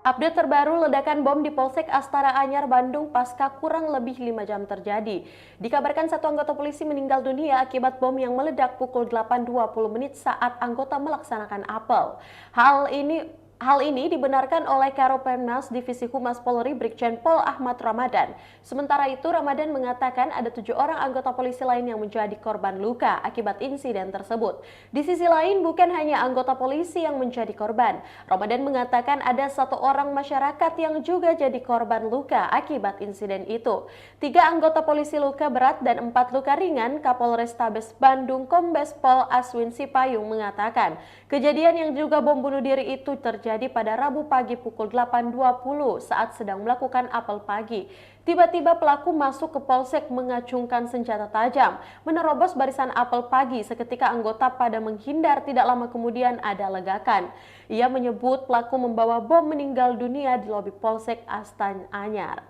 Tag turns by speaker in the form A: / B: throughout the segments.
A: Update terbaru ledakan bom di Polsek Astana Anyar, Bandung pasca kurang lebih 5 jam terjadi. Dikabarkan satu anggota polisi meninggal dunia akibat bom yang meledak pukul 8.20 menit saat anggota melaksanakan apel. Hal ini dibenarkan oleh Karopenmas Divisi Humas Polri Brigjen Pol Ahmad Ramadan. Sementara itu, Ramadan mengatakan ada 7 orang anggota polisi lain yang menjadi korban luka akibat insiden tersebut. Di sisi lain, bukan hanya anggota polisi yang menjadi korban. Ramadan mengatakan ada 1 orang masyarakat yang juga jadi korban luka akibat insiden itu. 3 anggota polisi luka berat dan 4 luka ringan. Kapolrestabes Bandung Kombes Pol Aswin Sipayung mengatakan, kejadian yang juga bom bunuh diri itu terjadi pada Rabu pagi pukul 8.20 saat sedang melakukan apel pagi. Tiba-tiba pelaku masuk ke polsek mengacungkan senjata tajam, menerobos barisan apel pagi. Seketika anggota pada menghindar, tidak lama kemudian ada ledakan. Ia menyebut pelaku membawa bom meninggal dunia di lobi Polsek Astana Anyar.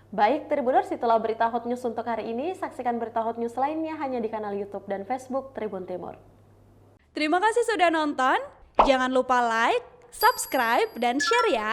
A: Baik, Tribuners, itulah berita Hot News untuk hari ini. Saksikan berita Hot News lainnya hanya di kanal YouTube dan Facebook Tribun Timur.
B: Terima kasih sudah nonton. Jangan lupa like, subscribe, dan share ya.